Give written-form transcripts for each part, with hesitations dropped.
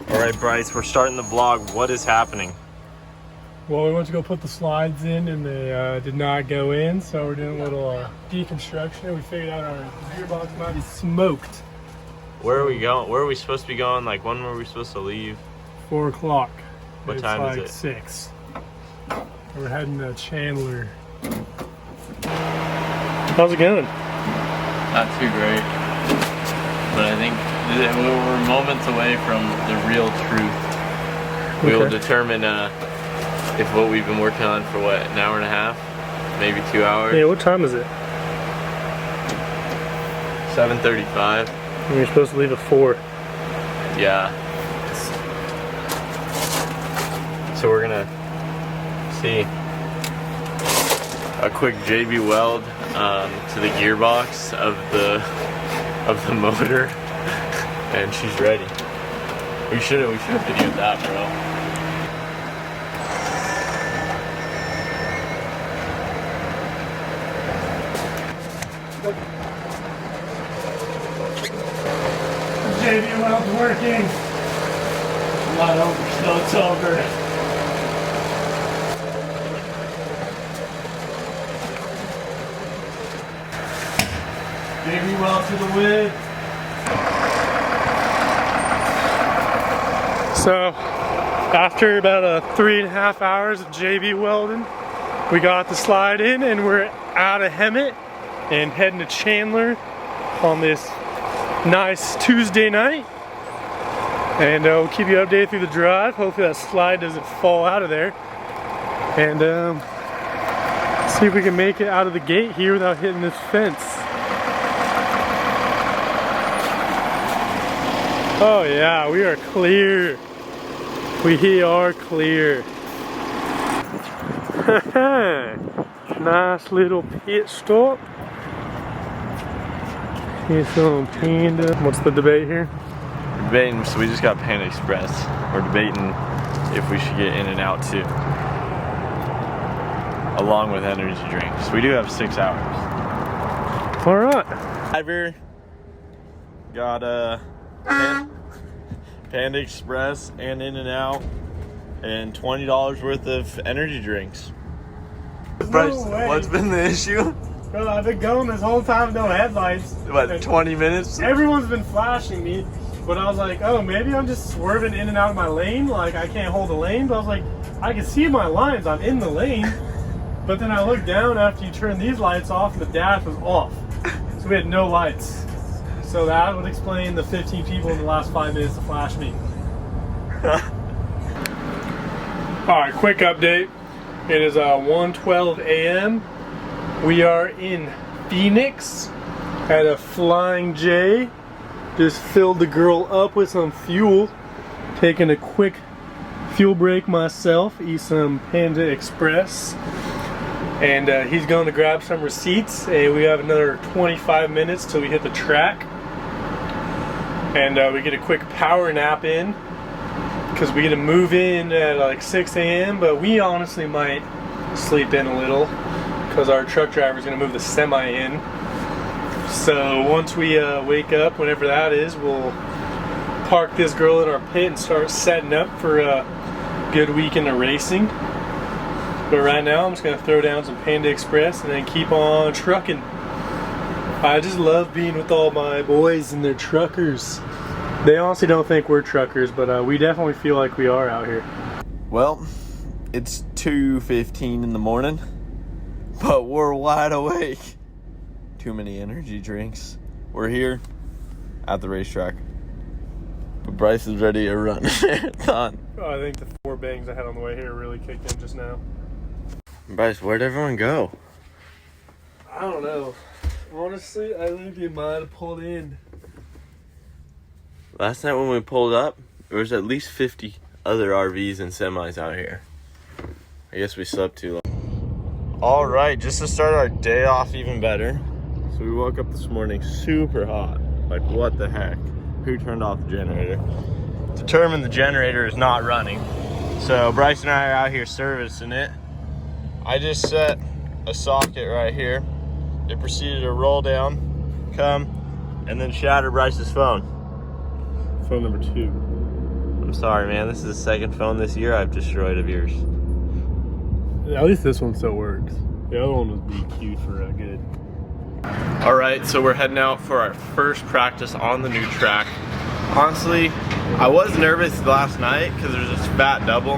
All right, Bryce, we're starting the vlog. What is happening? Well, we went to go put the slides in and they did not go in, so we're doing a little deconstruction. We figured out our gearbox might be smoked. Where are we going? Where are we supposed to be going? Like, when were we supposed to leave? 4 o'clock. What time is it? 6. We're heading to Chandler. How's it going? Not too great, but I think we're moments away from the real truth. We will determine if what we've been working on for what, an hour and a half, maybe 2 hours. Yeah, what time is it? 7:35. And you're supposed to leave at 4. Yeah. So we're gonna see a quick JB weld to the gearbox of the motor, and she's ready. We should have videoed that, bro. JB Weld's working. Not over, so it's over. JB Weld to the win. So, after about 3.5 hours of JB welding, we got the slide in and we're out of Hemet and heading to Chandler on this nice Tuesday night. And we'll keep you updated through the drive. Hopefully that slide doesn't fall out of there. And see if we can make it out of the gate here without hitting this fence. Oh yeah, we are clear. We are clear. Nice little pit stop. Here's some Panda. What's the debate here? We're debating, so we just got Panda Express. We're debating if we should get in and out too, along with energy drinks. We do have 6 hours. All right. Driver got a Panda Express and in and out, and $20 worth of energy drinks. Bryce, what's been the issue? Bro, I've been going this whole time, no headlights. What, 20 minutes? Everyone's been flashing me, but I was like, oh, maybe I'm just swerving in and out of my lane. Like, I can't hold a lane, but I was like, I can see my lines, I'm in the lane. But then I looked down after you turned these lights off and the dash was off. So we had no lights. So that would explain the 15 people in the last 5 minutes to flash me. All right, quick update. It is 1:12 a.m. We are in Phoenix at a Flying J. Just filled the girl up with some fuel. Taking a quick fuel break myself, eat some Panda Express. And he's going to grab some receipts. And we have another 25 minutes till we hit the track. And we get a quick power nap in, because we get to move in at like 6 a.m. But we honestly might sleep in a little, because our truck driver is going to move the semi in. So once we wake up, whenever that is, we'll park this girl in our pit and start setting up for a good weekend of racing. But right now I'm just going to throw down some Panda Express and then keep on trucking. I just love being with all my boys and their truckers. They honestly don't think we're truckers, but we definitely feel like we are out here. Well, it's 2:15 in the morning, but we're wide awake. Too many energy drinks. We're here at the racetrack, but Bryce is ready to run a marathon. Oh, I think the 4 bangs I had on the way here really kicked in just now. Bryce, where'd everyone go? I don't know. Honestly, I think they might have pulled in. Last night when we pulled up, there was at least 50 other RVs and semis out here. I guess we slept too long. All right, just to start our day off even better. So we woke up this morning super hot. Like, what the heck? Who turned off the generator? Determined the generator is not running. So Bryce and I are out here servicing it. I just set a socket right here. It proceeded to roll down, come, and then shatter Bryce's phone. Phone number 2. I'm sorry, man. This is the second phone this year I've destroyed of yours. At least this one still works. The other one would be cute for a good. All right, so we're heading out for our first practice on the new track. Honestly, I was nervous last night because there's this fat double,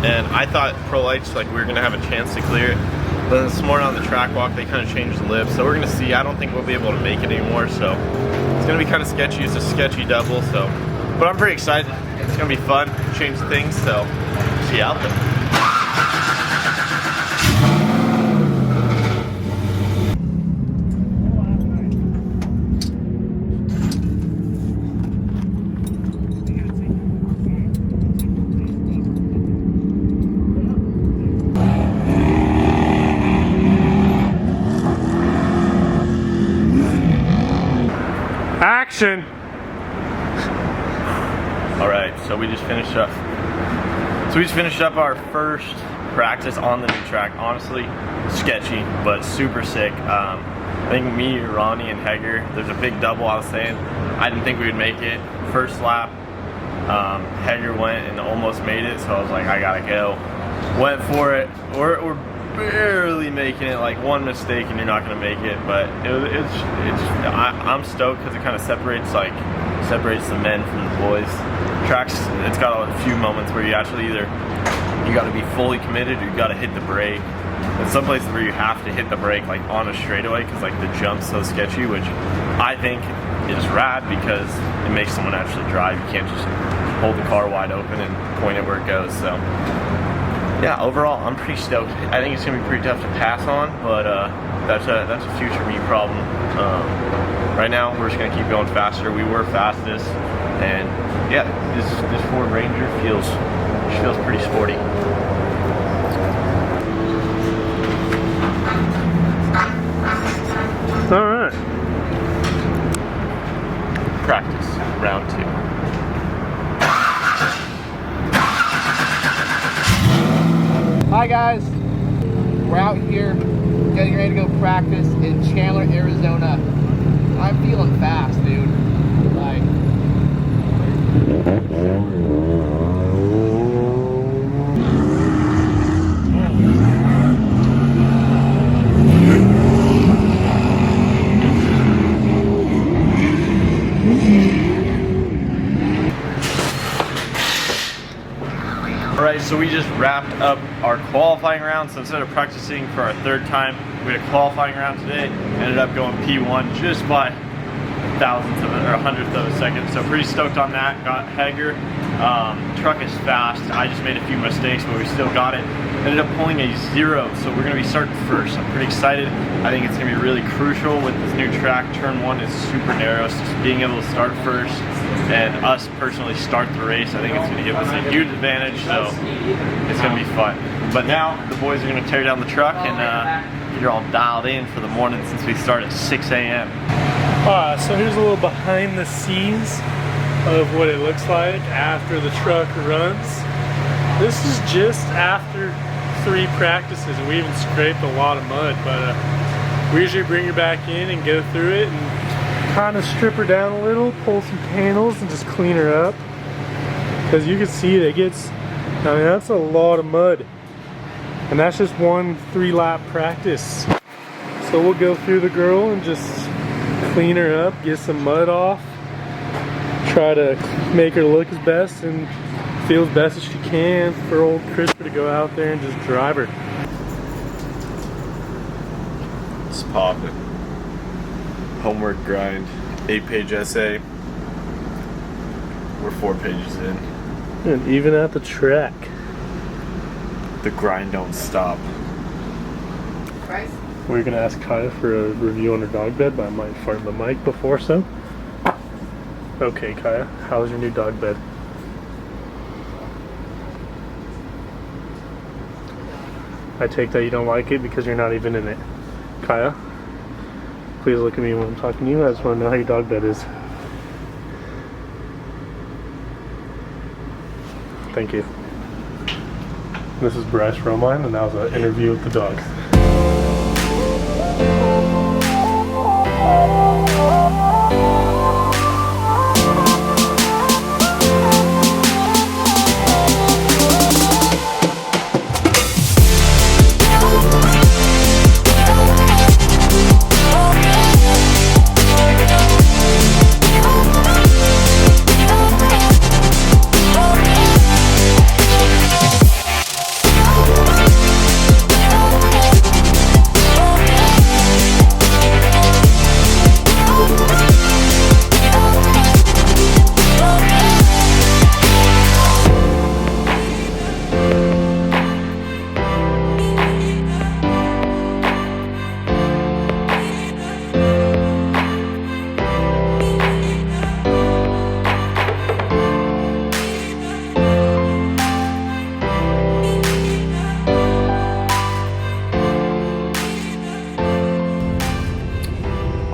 and I thought Pro Lite's like we were gonna have a chance to clear it. But this morning on the track walk, they kind of changed the lip, so we're gonna see. I don't think we'll be able to make it anymore, so it's gonna be kind of sketchy. It's a sketchy double, so. But I'm pretty excited. It's gonna be fun, change things, so see you out there. Action! All right, so we just finished up. Our first practice on the new track. Honestly, sketchy, but super sick. I think me, Ronnie, and Hegger, there's a big double. I was saying I didn't think we would make it. First lap, Hegger went and almost made it, so I was like, I gotta go. Went for it. We're barely making it. Like one mistake and you're not gonna make it. But I'm stoked because it kind of separates the men from the boys. Tracks, it's got a few moments where you actually either you got to be fully committed or you got to hit the brake. There's some places where you have to hit the brake like on a straightaway because like the jump's so sketchy, which I think is rad because it makes someone actually drive. You can't just hold the car wide open and point it where it goes. So yeah, overall I'm pretty stoked. I think it's gonna be pretty tough to pass on, but that's a future me problem. Right now we're just gonna keep going faster. We were fastest, and yeah, this Ford Ranger feels pretty sporty. All right. Practice round 2. Hi guys, we're out here getting ready to go practice in Chandler, Arizona. I'm feeling fast, dude. Like, Alright, so we just wrapped up our qualifying round. So instead of practicing for our 3rd time, we had a qualifying round today. Ended up going P1 just by 1,000th of a 100th of a second. So pretty stoked on that. Got Hegger. Truck is fast. I just made a few mistakes, but we still got it. Ended up pulling a 0, so we're going to be starting first. I'm pretty excited. I think it's going to be really crucial with this new track. Turn 1 is super narrow, so just being able to start first and us personally start the race, I think it's going to give us a huge advantage, so it's going to be fun. But now the boys are going to tear down the truck and get her all dialed in for the morning since we start at 6 a.m. So here's a little behind the scenes of what it looks like after the truck runs. This is just after 3 practices, and we even scraped a lot of mud, but we usually bring her back in and go through it and kind of strip her down a little, pull some panels and just clean her up, because you can see it gets, I mean, that's a lot of mud, and that's just one 3-lap practice. So we'll go through the girl and just clean her up, get some mud off, try to make her look as best and feel as best as she can for old Crisper to go out there and just drive her. It's popping. Homework grind, 8-page essay. We're 4 pages in. And even at the track, the grind don't stop. Bryce? we're gonna ask Kaya for a review on her dog bed, but I might fart in the mic before so. Okay, Kaya, how's your new dog bed? I take that you don't like it because you're not even in it. Kaya, please look at me when I'm talking to you. I just want to know how your dog bed is. Thank you. This is Bryce Romine, and that was an interview with the dog.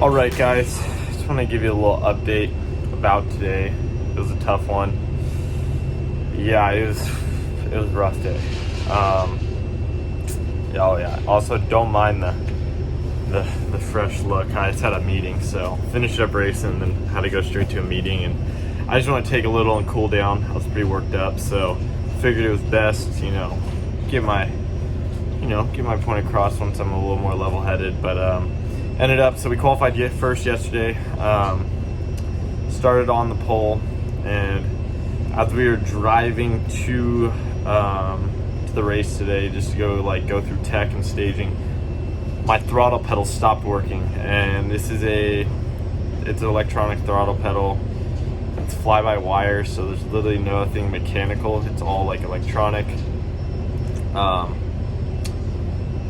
All right, guys, just want to give you a little update about today. It was a tough one. Yeah, it was a rough day. Oh yeah. Also, don't mind the fresh look. I just had a meeting, so finished up racing and then had to go straight to a meeting, and I just want to take a little and cool down. I was pretty worked up, so figured it was best, get my point across once I'm a little more level-headed. But ended up, so we qualified first yesterday. Started on the pole, and as we were driving to the race today, just to go through tech and staging, my throttle pedal stopped working. And it's an electronic throttle pedal. It's fly-by-wire, so there's literally nothing mechanical. It's all like electronic,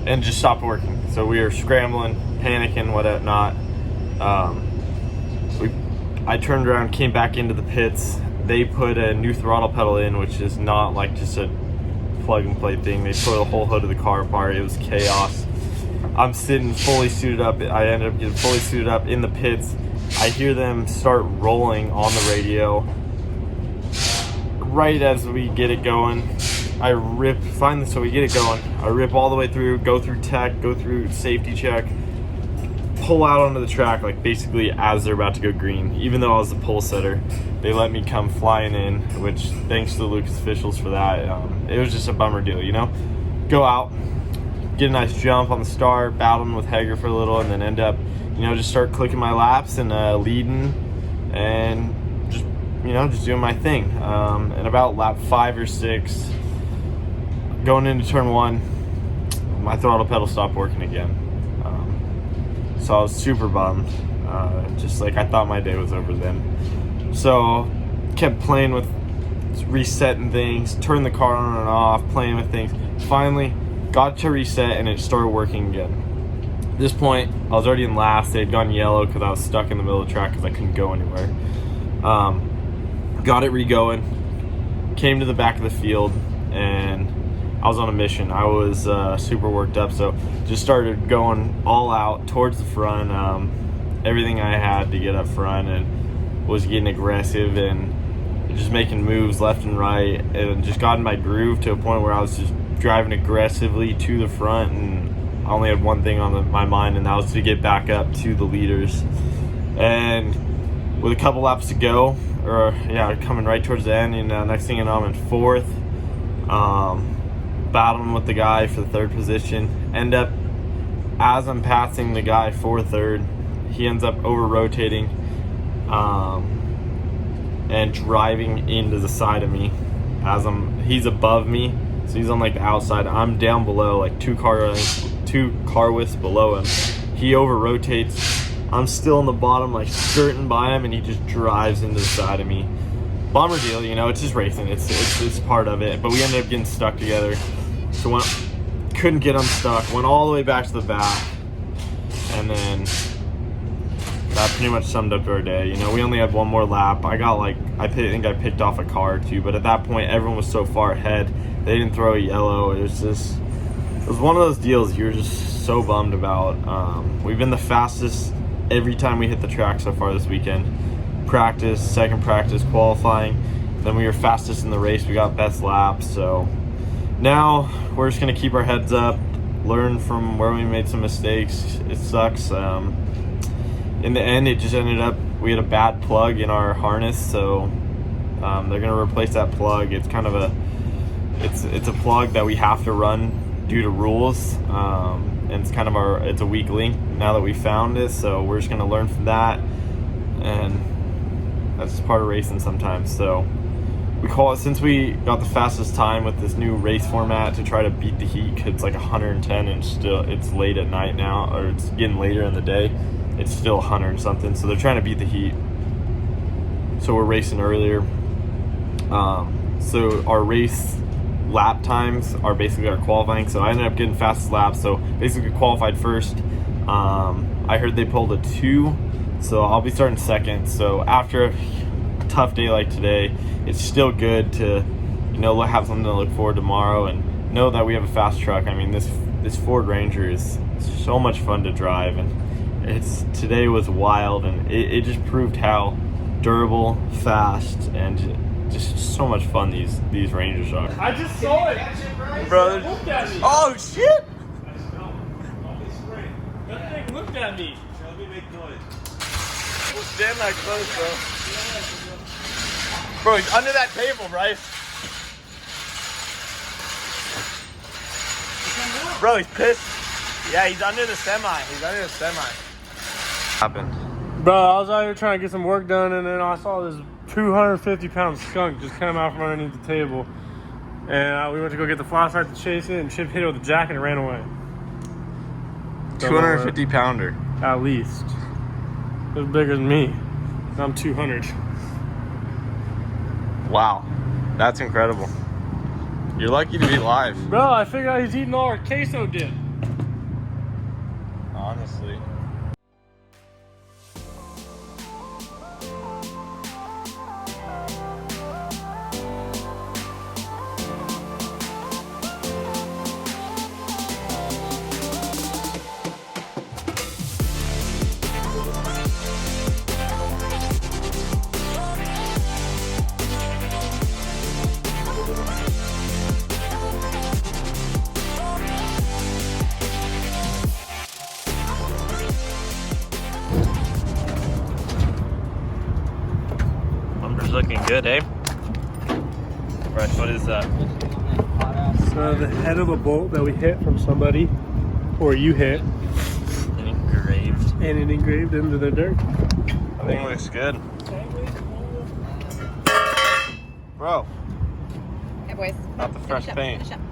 and just stopped working. So we were scrambling, panicking, whatnot. I turned around, came back into the pits. They put a new throttle pedal in, which is not like just a plug and play thing. They tore the whole hood of the car apart. It was chaos. I'm sitting fully suited up. I ended up getting fully suited up in the pits. I hear them start rolling on the radio. Right as we get it going, I rip all the way through, go through tech, go through safety check, pull out onto the track, like basically as they're about to go green. Even though I was the pole setter, they let me come flying in, which thanks to the Lucas officials for that. It was just a bummer deal, Go out, get a nice jump on the start, battling with Hager for a little, and then end up, just start clicking my laps and leading, and just doing my thing. And about lap 5 or 6, going into turn 1, my throttle pedal stopped working again. So I was super bummed. Just like I thought my day was over then. So kept playing with resetting things, turned the car on and off, playing with things. Finally got to reset and it started working again. At this point, I was already in last. They had gone yellow because I was stuck in the middle of the track because I couldn't go anywhere. Got it re-going, came to the back of the field, and I was on a mission. I was super worked up, so just started going all out towards the front. Everything I had to get up front, and was getting aggressive and just making moves left and right, and just got in my groove to a point where I was just driving aggressively to the front, and I only had one thing on my mind, and that was to get back up to the leaders. And with a couple laps to go, coming right towards the end, and next thing you know, I'm in 4th. Battling with the guy for the 3rd position. End up, as I'm passing the guy for 3rd, he ends up over-rotating and driving into the side of me. He's above me, so he's on like the outside. I'm down below, like two car widths below him. He over-rotates. I'm still in the bottom, like skirting by him, and he just drives into the side of me. Bummer deal, it's just racing. It's part of it. But we ended up getting stuck together. So couldn't get unstuck. Went all the way back to the back, and then that pretty much summed up our day. We only had one more lap. I think I picked off a car or two, but at that point, everyone was so far ahead. They didn't throw a yellow. It was one of those deals you're just so bummed about. We've been the fastest every time we hit the track so far this weekend. Practice, second practice, qualifying. Then we were fastest in the race. We got best laps. So now we're just gonna keep our heads up, learn from where we made some mistakes. It sucks. In the end, it just ended up we had a bad plug in our harness, so they're gonna replace that plug. It's kind of it's a plug that we have to run due to rules, and it's kind of it's a weak link now that we found it. So we're just gonna learn from that, and that's just part of racing sometimes. So we call it, since we got the fastest time with this new race format to try to beat the heat, cause it's like 110 and it's late at night now, or it's getting later in the day. It's still 100 and something, so they're trying to beat the heat. So we're racing earlier. So our race lap times are basically our qualifying. So I ended up getting fastest lap, so basically qualified first. I heard they pulled a 2, so I'll be starting second. So after a tough day like today, it's still good to, have something to look forward to tomorrow and know that we have a fast truck. I mean, this Ford Ranger is so much fun to drive, and Today was wild, and it just proved how durable, fast, and just so much fun these Rangers are. I just saw it. Bro, Looked at me. oh shit! That thing looked at me. Let me make noise. Stand that close, bro. Bro, he's under that table, Bryce. Bro, he's pissed. Yeah, he's under the semi. Happened. Bro, I was out here trying to get some work done, and then I saw this 250-pound skunk just come out from underneath the table. And we went to go get the flashlight to chase it, and Chip hit it with a jack and it ran away. 250 pounder. At least. It was bigger than me. I'm 200. Wow, that's incredible. You're lucky to be live. Bro, I figured out he's eating all our queso dip. Honestly. Looking good, eh? Bryce, what is that? So the head of a bolt that we hit from somebody, or you hit, Engraved. and it engraved into the dirt. I think it looks good. Bro, Hey boys. not the fresh Finish up, paint. finish up.